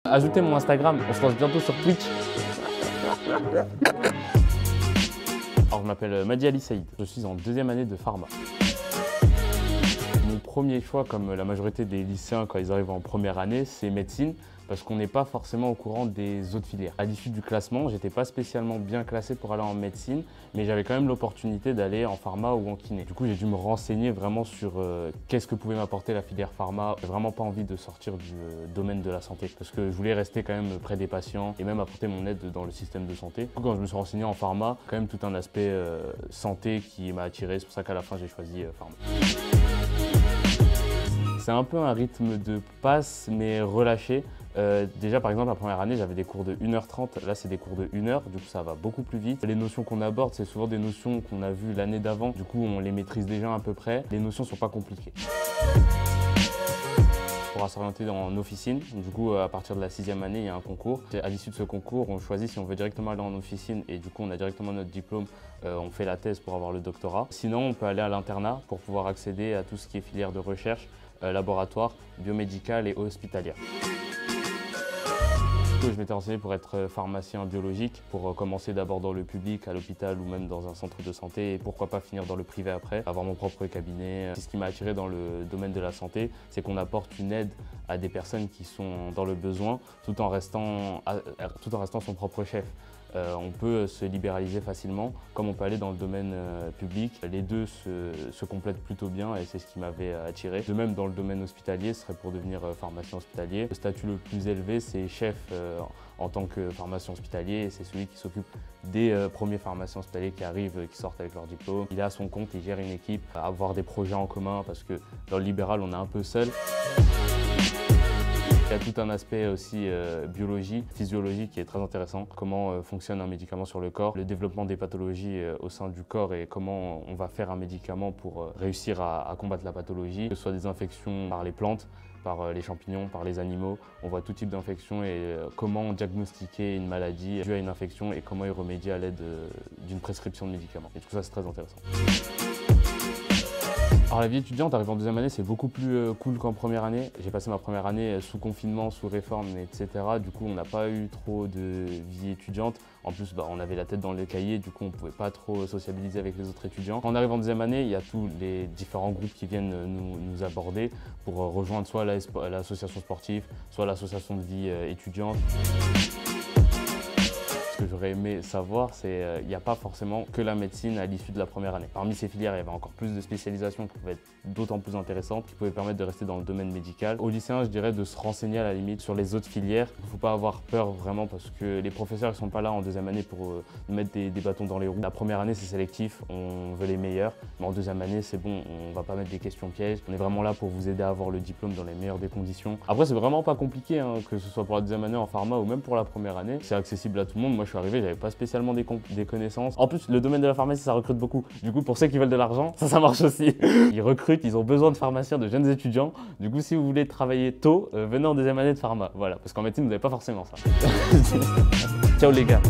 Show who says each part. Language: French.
Speaker 1: Ajoutez mon Instagram, on se lance bientôt sur Twitch. Alors, je m'appelle Madi Ali Saïd, je suis en deuxième année de pharma. Mon premier choix, comme la majorité des lycéens quand ils arrivent en première année, c'est médecine, parce qu'on n'est pas forcément au courant des autres filières. À l'issue du classement, j'étais pas spécialement bien classé pour aller en médecine, mais j'avais quand même l'opportunité d'aller en pharma ou en kiné. Du coup, j'ai dû me renseigner vraiment sur qu'est-ce que pouvait m'apporter la filière pharma. J'ai vraiment pas envie de sortir du domaine de la santé, parce que je voulais rester quand même près des patients et même apporter mon aide dans le système de santé. Du coup, quand je me suis renseigné en pharma, quand même tout un aspect santé qui m'a attiré. C'est pour ça qu'à la fin, j'ai choisi pharma. C'est un peu un rythme de passe, mais relâché. Déjà, par exemple, la première année, j'avais des cours de 1h30. Là, c'est des cours de 1h. Du coup, ça va beaucoup plus vite. Les notions qu'on aborde, c'est souvent des notions qu'on a vues l'année d'avant. Du coup, on les maîtrise déjà à peu près. Les notions ne sont pas compliquées. On pourra s'orienter en officine. Du coup, à partir de la 6e année, il y a un concours. À l'issue de ce concours, on choisit si on veut directement aller en officine et du coup, on a directement notre diplôme. On fait la thèse pour avoir le doctorat. Sinon, on peut aller à l'internat pour pouvoir accéder à tout ce qui est filière de recherche, laboratoire, biomédical et hospitalière. Je m'étais renseigné pour être pharmacien biologique, pour commencer d'abord dans le public, à l'hôpital ou même dans un centre de santé et pourquoi pas finir dans le privé après, avoir mon propre cabinet. Ce qui m'a attiré dans le domaine de la santé, c'est qu'on apporte une aide à des personnes qui sont dans le besoin tout en restant son propre chef. On peut se libéraliser facilement, comme on peut aller dans le domaine public. Les deux se complètent plutôt bien et c'est ce qui m'avait attiré. De même, dans le domaine hospitalier, ce serait pour devenir pharmacien hospitalier. Le statut le plus élevé, c'est chef en tant que pharmacien hospitalier et c'est celui qui s'occupe des premiers pharmaciens hospitaliers qui arrivent, qui sortent avec leur diplôme. Il est à son compte, il gère une équipe, avoir des projets en commun parce que dans le libéral, on est un peu seul. Il y a tout un aspect aussi biologie, physiologie qui est très intéressant. Comment fonctionne un médicament sur le corps, le développement des pathologies au sein du corps et comment on va faire un médicament pour réussir à combattre la pathologie, que ce soit des infections par les plantes, par les champignons, par les animaux. On voit tout type d'infections et comment diagnostiquer une maladie due à une infection et comment y remédier à l'aide d'une prescription de médicaments. Et tout ça, c'est très intéressant. Alors la vie étudiante, arrivant en deuxième année, c'est beaucoup plus cool qu'en première année. J'ai passé ma première année sous confinement, sous réforme, etc. Du coup, on n'a pas eu trop de vie étudiante. En plus, on avait la tête dans le cahier, du coup, on ne pouvait pas trop sociabiliser avec les autres étudiants. Quand on arrive en deuxième année, il y a tous les différents groupes qui viennent nous aborder pour rejoindre soit l'association sportive, soit l'association de vie étudiante. Ce que j'aurais aimé savoir, c'est qu'il n'y a pas forcément que la médecine à l'issue de la première année. Parmi ces filières, il y avait encore plus de spécialisations qui pouvaient être d'autant plus intéressantes, qui pouvaient permettre de rester dans le domaine médical. Aux lycéens, je dirais de se renseigner à la limite sur les autres filières. Il ne faut pas avoir peur vraiment parce que les professeurs ne sont pas là en deuxième année pour nous mettre des bâtons dans les roues. La première année, c'est sélectif, on veut les meilleurs. Mais en deuxième année, c'est bon, on ne va pas mettre des questions pièges. On est vraiment là pour vous aider à avoir le diplôme dans les meilleures des conditions. Après, c'est vraiment pas compliqué, hein, que ce soit pour la deuxième année en pharma ou même pour la première année. C'est accessible à tout le monde. Moi, je suis arrivé, j'avais pas spécialement des connaissances. En plus, le domaine de la pharmacie, ça recrute beaucoup. Du coup, pour ceux qui veulent de l'argent, ça marche aussi. Ils recrutent, ils ont besoin de pharmaciens, de jeunes étudiants. Du coup, si vous voulez travailler tôt, venez en deuxième année de pharma. Voilà, parce qu'en médecine, vous n'avez pas forcément ça. Ciao les gars.